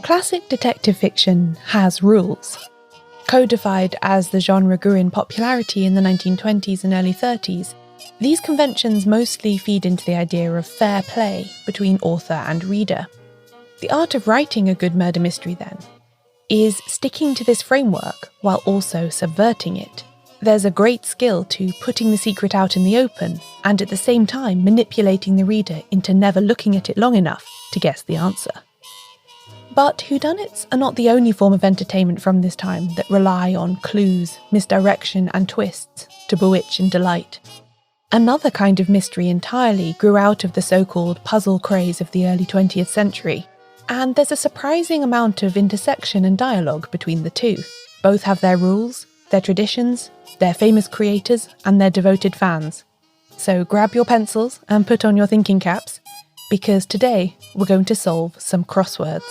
Classic detective fiction has rules. Codified as the genre grew in popularity in the 1920s and early 30s, these conventions mostly feed into the idea of fair play between author and reader. The art of writing a good murder mystery, then, is sticking to this framework while also subverting it. There's a great skill to putting the secret out in the open and at the same time manipulating the reader into never looking at it long enough to guess the answer. But whodunits are not the only form of entertainment from this time that rely on clues, misdirection and twists to bewitch and delight. Another kind of mystery entirely grew out of the so-called puzzle craze of the early 20th century, and there's a surprising amount of intersection and dialogue between the two. Both have their rules, their traditions, their famous creators and their devoted fans. So grab your pencils and put on your thinking caps, because today we're going to solve some crosswords.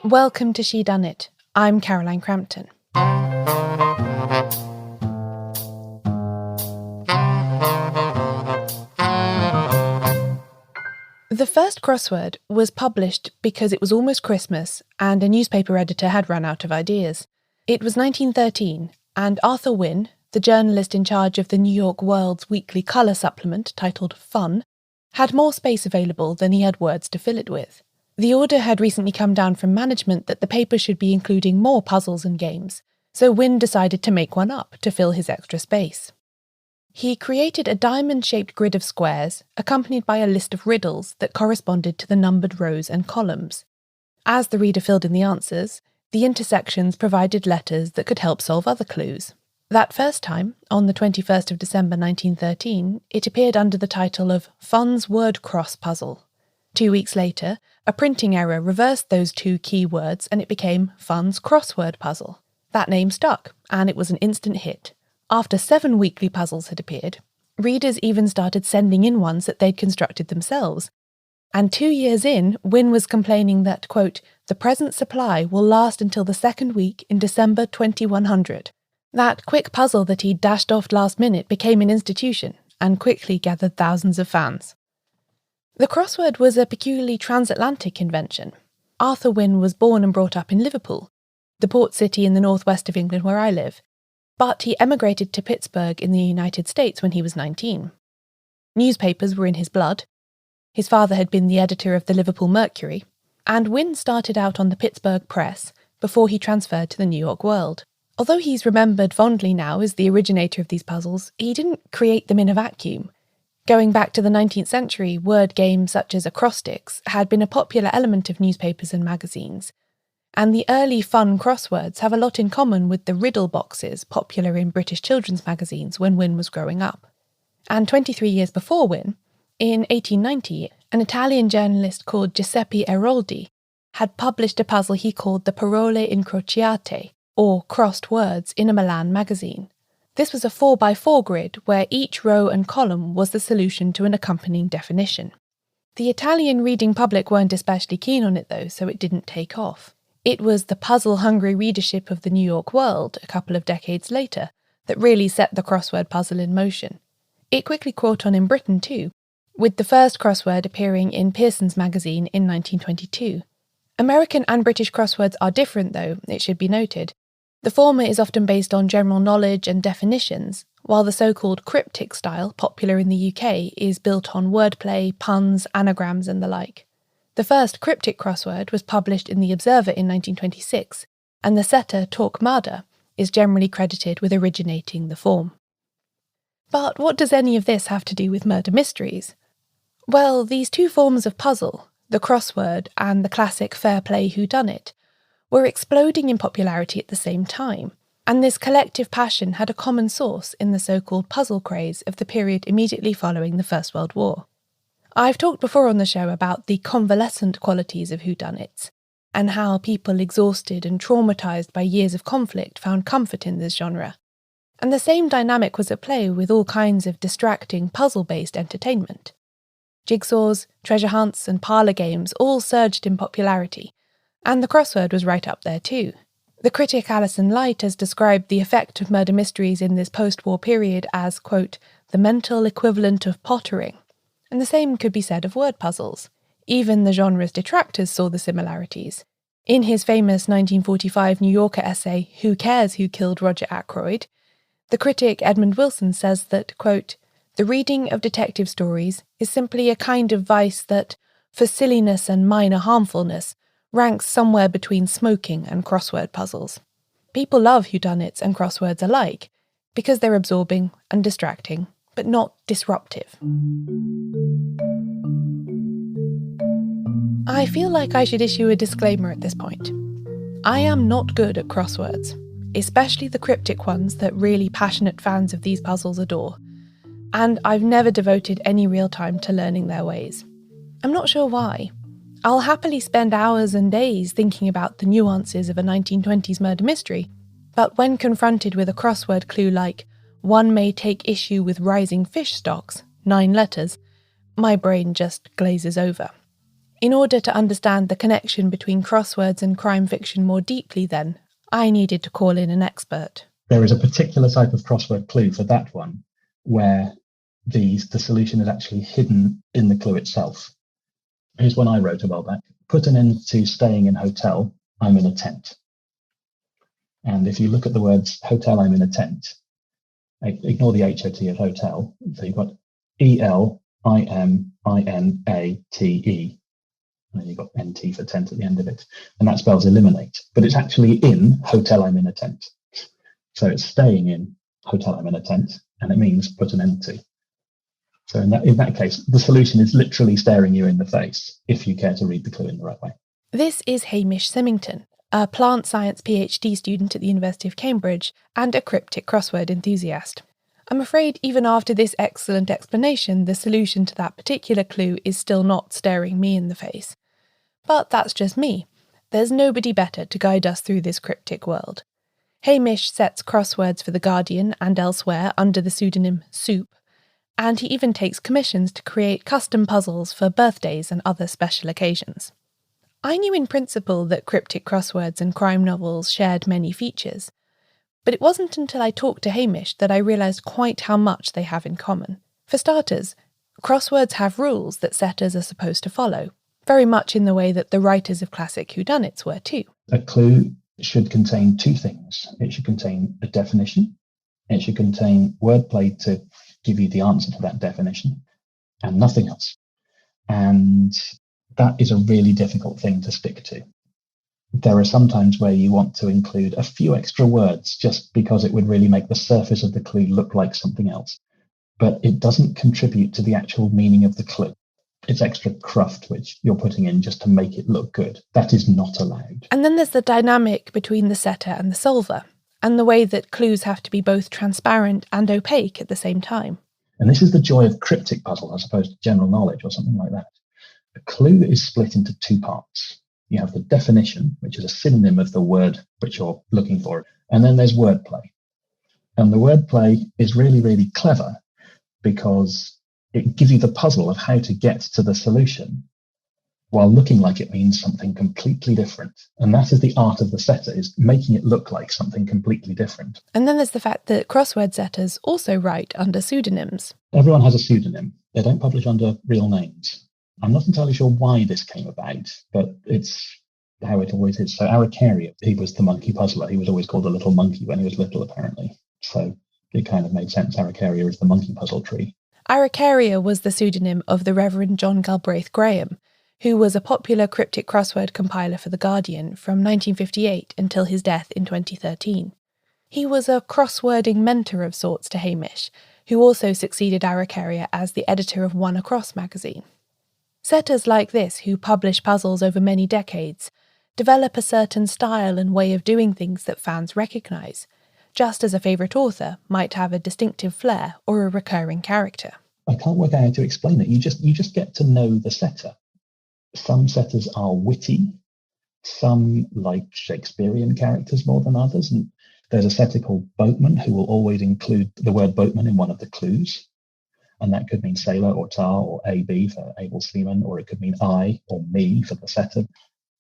Welcome to Shedunnit. I'm Caroline Crampton. The first crossword was published because it was almost Christmas and a newspaper editor had run out of ideas. It was 1913, and Arthur Wynne, the journalist in charge of the New York World's weekly colour supplement titled Fun, had more space available than he had words to fill it with. The order had recently come down from management that the paper should be including more puzzles and games, so Wynne decided to make one up to fill his extra space. He created a diamond-shaped grid of squares, accompanied by a list of riddles that corresponded to the numbered rows and columns. As the reader filled in the answers, the intersections provided letters that could help solve other clues. That first time, on the 21st of December 1913, it appeared under the title of Fun's Word Cross Puzzle. 2 weeks later, a printing error reversed those two key words and it became Fun's Crossword Puzzle. That name stuck, and it was an instant hit. After 7 weekly puzzles had appeared, readers even started sending in ones that they'd constructed themselves. And 2 years in, Wynne was complaining that, quote, the present supply will last until the second week in December 2100. That quick puzzle that he'd dashed off last minute became an institution and quickly gathered thousands of fans. The crossword was a peculiarly transatlantic invention. Arthur Wynne was born and brought up in Liverpool, the port city in the northwest of England where I live, but he emigrated to Pittsburgh in the United States when he was 19. Newspapers were in his blood. His father had been the editor of the Liverpool Mercury, and Wynne started out on the Pittsburgh Press before he transferred to the New York World. Although he's remembered fondly now as the originator of these puzzles, he didn't create them in a vacuum. Going back to the 19th century, word games such as acrostics had been a popular element of newspapers and magazines, and the early fun crosswords have a lot in common with the riddle boxes popular in British children's magazines when Wynne was growing up. And 23 years before Wynne, in 1890, an Italian journalist called Giuseppe Eroldi had published a puzzle he called the Parole Incrociate, or crossed words, in a Milan magazine. This was a 4x4 grid where each row and column was the solution to an accompanying definition. The Italian reading public weren't especially keen on it though, so it didn't take off. It was the puzzle-hungry readership of the New York World a couple of decades later that really set the crossword puzzle in motion. It quickly caught on in Britain too, with the first crossword appearing in Pearson's magazine in 1922. American and British crosswords are different though, it should be noted. The former is often based on general knowledge and definitions, while the so-called cryptic style, popular in the UK, is built on wordplay, puns, anagrams and the like. The first cryptic crossword was published in The Observer in 1926, and the setter Torquemada is generally credited with originating the form. But what does any of this have to do with murder mysteries? Well, these two forms of puzzle, the crossword and the classic fair play whodunit, were exploding in popularity at the same time, and this collective passion had a common source in the so-called puzzle craze of the period immediately following the First World War. I've talked before on the show about the convalescent qualities of whodunits, and how people exhausted and traumatised by years of conflict found comfort in this genre. And the same dynamic was at play with all kinds of distracting puzzle-based entertainment. Jigsaws, treasure hunts and parlour games all surged in popularity, and the crossword was right up there too. The critic Alison Light has described the effect of murder mysteries in this post-war period as, quote, the mental equivalent of pottering. And the same could be said of word puzzles. Even the genre's detractors saw the similarities. In his famous 1945 New Yorker essay, Who Cares Who Killed Roger Ackroyd?, the critic Edmund Wilson says that, quote, "The reading of detective stories is simply a kind of vice that, for silliness and minor harmfulness, ranks somewhere between smoking and crossword puzzles. People love whodunits and crosswords alike, because they're absorbing and distracting, but not disruptive." I feel like I should issue a disclaimer at this point. I am not good at crosswords, especially the cryptic ones that really passionate fans of these puzzles adore, and I've never devoted any real time to learning their ways. I'm not sure why. I'll happily spend hours and days thinking about the nuances of a 1920s murder mystery, but when confronted with a crossword clue like, "One may take issue with rising fish stocks," 9 letters, my brain just glazes over. In order to understand the connection between crosswords and crime fiction more deeply then, I needed to call in an expert. There is a particular type of crossword clue for that one, where the solution is actually hidden in the clue itself. Here's one I wrote a while back. Put an end to staying in hotel, I'm in a tent. And if you look at the words hotel, I'm in a tent, ignore the HOT of hotel. So you've got ELIMINATE. And then you've got NT for tent at the end of it. And that spells eliminate. But it's actually in hotel, I'm in a tent. So it's staying in hotel, I'm in a tent. And it means put an end to. So in that case, the solution is literally staring you in the face, if you care to read the clue in the right way. This is Hamish Symington, a plant science PhD student at the University of Cambridge and a cryptic crossword enthusiast. I'm afraid even after this excellent explanation, the solution to that particular clue is still not staring me in the face. But that's just me. There's nobody better to guide us through this cryptic world. Hamish sets crosswords for The Guardian and elsewhere under the pseudonym Soup, and he even takes commissions to create custom puzzles for birthdays and other special occasions. I knew in principle that cryptic crosswords and crime novels shared many features, but it wasn't until I talked to Hamish that I realised quite how much they have in common. For starters, crosswords have rules that setters are supposed to follow, very much in the way that the writers of classic whodunits were too. A clue should contain 2 things. It should contain a definition. It should contain wordplay to give you the answer to that definition, and nothing else. And that is a really difficult thing to stick to. There are some times where you want to include a few extra words just because it would really make the surface of the clue look like something else. But it doesn't contribute to the actual meaning of the clue. It's extra cruft which you're putting in just to make it look good. That is not allowed. And then there's the dynamic between the setter and the solver, and the way that clues have to be both transparent and opaque at the same time. And this is the joy of cryptic puzzle as opposed to general knowledge or something like that. A clue is split into 2 parts. You have the definition, which is a synonym of the word which you're looking for, and then there's wordplay. And the wordplay is really, really clever because it gives you the puzzle of how to get to the solution while looking like it means something completely different. And that is the art of the setter, is making it look like something completely different. And then there's the fact that crossword setters also write under pseudonyms. Everyone has a pseudonym. They don't publish under real names. I'm not entirely sure why this came about, but it's how it always is. So Araucaria, he was the monkey puzzler. He was always called a little monkey when he was little, apparently. So it kind of made sense. Araucaria is the monkey puzzle tree. Araucaria was the pseudonym of the Reverend John Galbraith Graham, who was a popular cryptic crossword compiler for The Guardian from 1958 until his death in 2013. He was a crosswording mentor of sorts to Hamish, who also succeeded Araucaria as the editor of One Across magazine. Setters like this, who publish puzzles over many decades, develop a certain style and way of doing things that fans recognise, just as a favourite author might have a distinctive flair or a recurring character. I can't work out how to explain it. You just get to know the setter. Some setters are witty, some like Shakespearean characters more than others. And there's a setter called Boatman who will always include the word boatman in one of the clues. And that could mean sailor or tar or AB for able seaman, or it could mean I or me for the setter.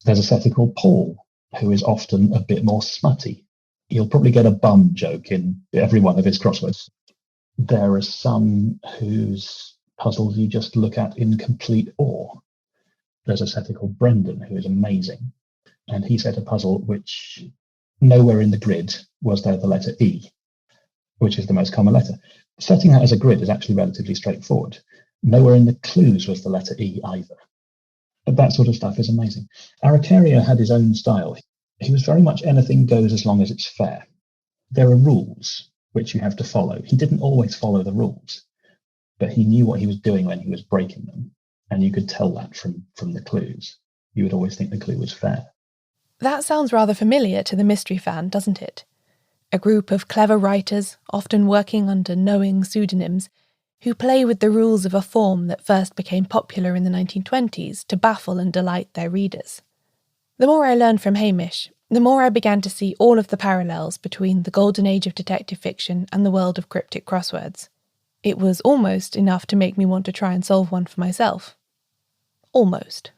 There's a setter called Paul who is often a bit more smutty. You'll probably get a bum joke in every one of his crosswords. There are some whose puzzles you just look at in complete awe. There's a setter called Brendan who is amazing, and he set a puzzle which nowhere in the grid was there the letter E, which is the most common letter. Setting that as a grid is actually relatively straightforward. Nowhere in the clues was the letter E either. But that sort of stuff is amazing. Arakaria had his own style. He was very much anything goes as long as it's fair. There are rules which you have to follow. He didn't always follow the rules, but he knew what he was doing when he was breaking them. And you could tell that from the clues. You would always think the clue was fair. That sounds rather familiar to the mystery fan, doesn't it? A group of clever writers, often working under knowing pseudonyms, who play with the rules of a form that first became popular in the 1920s to baffle and delight their readers. The more I learned from Hamish, the more I began to see all of the parallels between the golden age of detective fiction and the world of cryptic crosswords. It was almost enough to make me want to try and solve one for myself. Almost.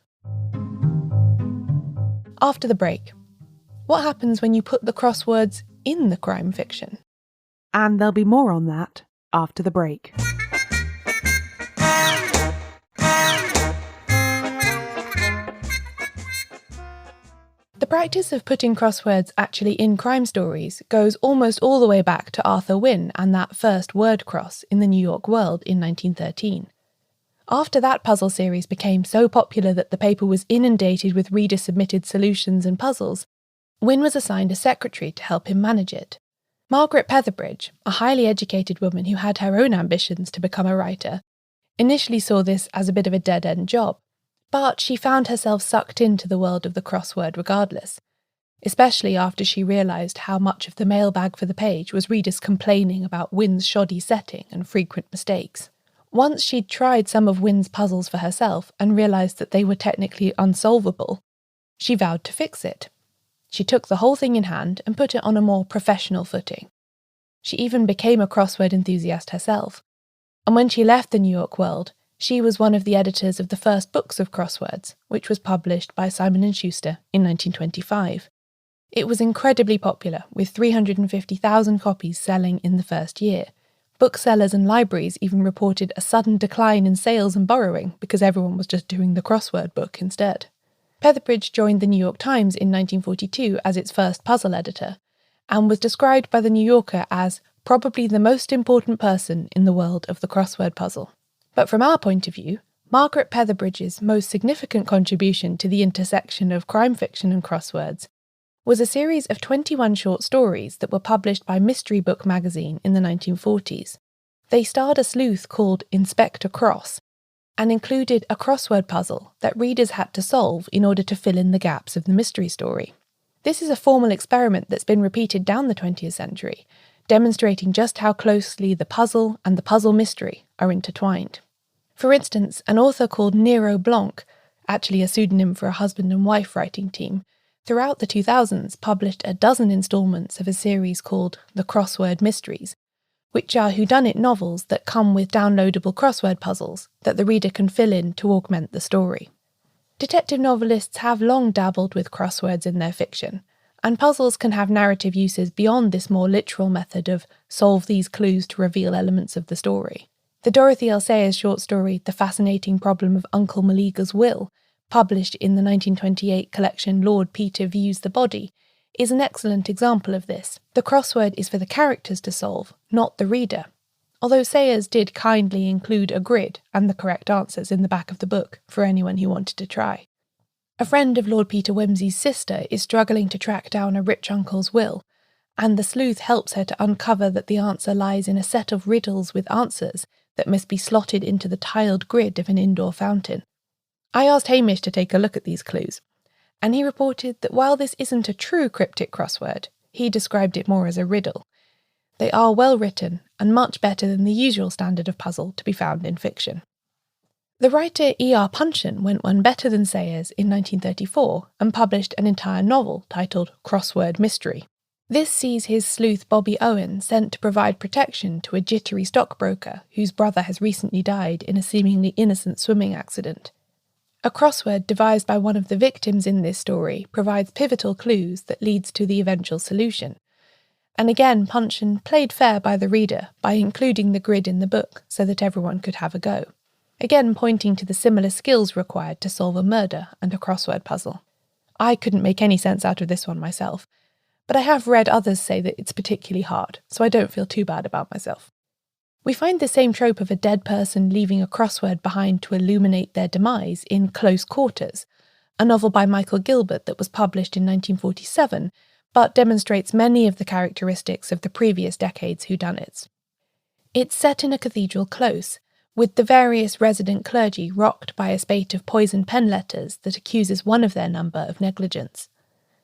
After the break, what happens when you put the crosswords in the crime fiction? And there'll be more on that after the break. The practice of putting crosswords actually in crime stories goes almost all the way back to Arthur Wynne and that first word cross in the New York World in 1913. After that puzzle series became so popular that the paper was inundated with reader-submitted solutions and puzzles, Wynne was assigned a secretary to help him manage it. Margaret Petherbridge, a highly educated woman who had her own ambitions to become a writer, initially saw this as a bit of a dead-end job, but she found herself sucked into the world of the crossword regardless, especially after she realised how much of the mailbag for the page was readers complaining about Wynne's shoddy setting and frequent mistakes. Once she'd tried some of Wynne's puzzles for herself and realised that they were technically unsolvable, she vowed to fix it. She took the whole thing in hand and put it on a more professional footing. She even became a crossword enthusiast herself, and when she left the New York World, she was one of the editors of the first books of crosswords, which was published by Simon & Schuster in 1925. It was incredibly popular, with 350,000 copies selling in the first year. Booksellers and libraries even reported a sudden decline in sales and borrowing because everyone was just doing the crossword book instead. Petherbridge joined the New York Times in 1942 as its first puzzle editor, and was described by the New Yorker as probably the most important person in the world of the crossword puzzle. But from our point of view, Margaret Petherbridge's most significant contribution to the intersection of crime fiction and crosswords was a series of 21 short stories that were published by Mystery Book magazine in the 1940s. They starred a sleuth called Inspector Cross, and included a crossword puzzle that readers had to solve in order to fill in the gaps of the mystery story. This is a formal experiment that's been repeated down the 20th century, demonstrating just how closely the puzzle and the puzzle mystery are intertwined. For instance, an author called Nero Blanc, actually a pseudonym for a husband and wife writing team, throughout the 2000s published a dozen installments of a series called The Crossword Mysteries, which are whodunit novels that come with downloadable crossword puzzles that the reader can fill in to augment the story. Detective novelists have long dabbled with crosswords in their fiction, and puzzles can have narrative uses beyond this more literal method of solve these clues to reveal elements of the story. The Dorothy L. Sayers short story The Fascinating Problem of Uncle Meleager's Will, published in the 1928 collection Lord Peter Views the Body, is an excellent example of this. The crossword is for the characters to solve, not the reader, although Sayers did kindly include a grid and the correct answers in the back of the book for anyone who wanted to try. A friend of Lord Peter Wimsey's sister is struggling to track down a rich uncle's will, and the sleuth helps her to uncover that the answer lies in a set of riddles with answers that must be slotted into the tiled grid of an indoor fountain. I asked Hamish to take a look at these clues, and he reported that while this isn't a true cryptic crossword, he described it more as a riddle. They are well written and much better than the usual standard of puzzle to be found in fiction. The writer E.R. Punchin went one better than Sayers in 1934 and published an entire novel titled Crossword Mystery. This sees his sleuth Bobby Owen sent to provide protection to a jittery stockbroker whose brother has recently died in a seemingly innocent swimming accident. A crossword devised by one of the victims in this story provides pivotal clues that leads to the eventual solution, And again, Punchin played fair by the reader by including the grid in the book so that everyone could have a go. Again, pointing to the similar skills required to solve a murder and a crossword puzzle. I couldn't make any sense out of this one myself, but I have read others say that it's particularly hard, so I don't feel too bad about myself. We find the same trope of a dead person leaving a crossword behind to illuminate their demise in Close Quarters, a novel by Michael Gilbert that was published in 1947, but demonstrates many of the characteristics of the previous decade's whodunits. It's set in a cathedral close, with the various resident clergy rocked by a spate of poisoned pen letters that accuses one of their number of negligence.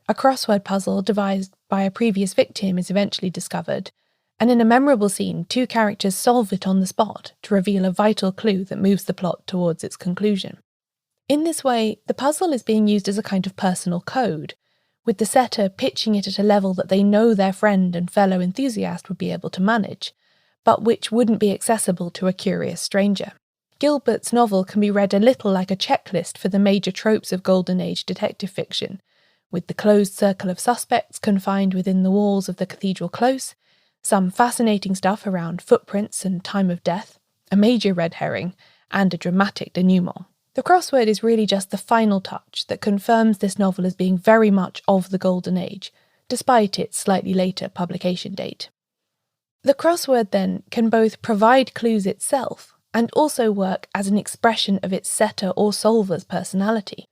A crossword puzzle devised by a previous victim is eventually discovered, and in a memorable scene, two characters solve it on the spot to reveal a vital clue that moves the plot towards its conclusion. In this way, the puzzle is being used as a kind of personal code, with the setter pitching it at a level that they know their friend and fellow enthusiast would be able to manage, but which wouldn't be accessible to a curious stranger. Gilbert's novel can be read a little like a checklist for the major tropes of Golden Age detective fiction, with the closed circle of suspects confined within the walls of the cathedral close, some fascinating stuff around footprints and time of death, a major red herring, and a dramatic denouement. The crossword is really just the final touch that confirms this novel as being very much of the Golden Age, despite its slightly later publication date. The crossword, then, can both provide clues itself and also work as an expression of its setter or solver's personality.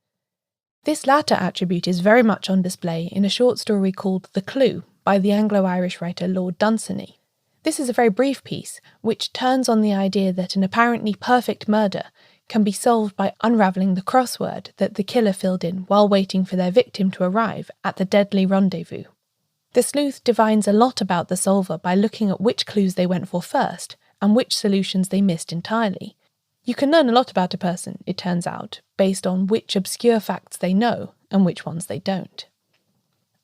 This latter attribute is very much on display in a short story called The Clue by the Anglo-Irish writer Lord Dunsany. This is a very brief piece, which turns on the idea that an apparently perfect murder can be solved by unravelling the crossword that the killer filled in while waiting for their victim to arrive at the deadly rendezvous. The sleuth divines a lot about the solver by looking at which clues they went for first and which solutions they missed entirely. You can learn a lot about a person, it turns out, based on which obscure facts they know and which ones they don't.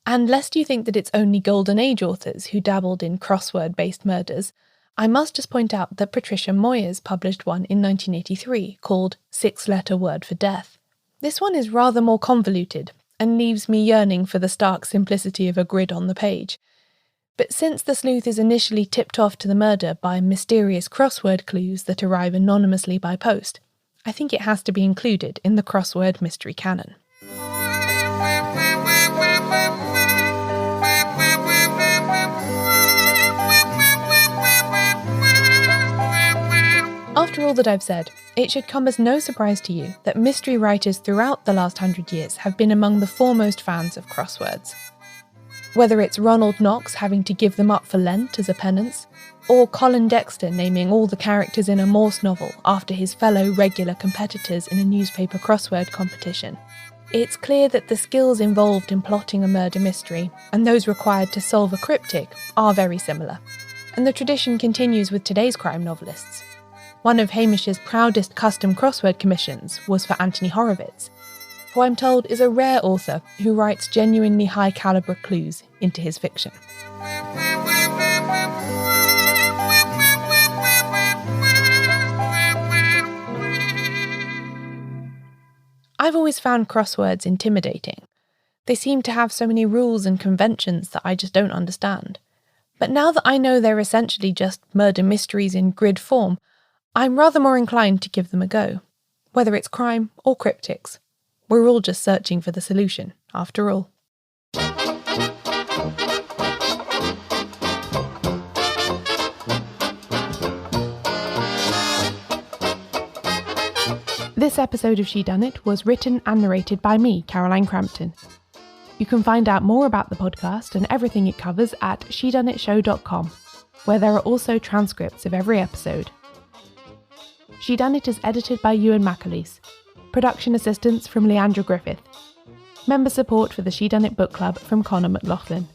And lest you think that it's only Golden Age authors who dabbled in crossword-based murders, I must just point out that Patricia Moyers published one in 1983 called Six-Letter Word for Death. This one is rather more convoluted and leaves me yearning for the stark simplicity of a grid on the page. But since the sleuth is initially tipped off to the murder by mysterious crossword clues that arrive anonymously by post, I think it has to be included in the crossword mystery canon. After all that I've said, it should come as no surprise to you that mystery writers throughout the last 100 years have been among the foremost fans of crosswords. Whether it's Ronald Knox having to give them up for Lent as a penance, or Colin Dexter naming all the characters in a Morse novel after his fellow regular competitors in a newspaper crossword competition, it's clear that the skills involved in plotting a murder mystery and those required to solve a cryptic are very similar. And the tradition continues with today's crime novelists. One of Hamish's proudest custom crossword commissions was for Anthony Horowitz, who I'm told is a rare author who writes genuinely high-calibre clues into his fiction. I've always found crosswords intimidating. They seem to have so many rules and conventions that I just don't understand. But now that I know they're essentially just murder mysteries in grid form, I'm rather more inclined to give them a go. Whether it's crime or cryptics, we're all just searching for the solution, after all. This episode of Shedunnit was written and narrated by me, Caroline Crampton. You can find out more about the podcast and everything it covers at shedunnitshow.com, where there are also transcripts of every episode. Shedunnit is edited by Euan MacAleece. Production assistance from Leandra Griffith. Member support for the Shedunnit Book Club from Connor McLoughlin.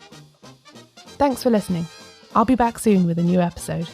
Thanks for listening. I'll be back soon with a new episode.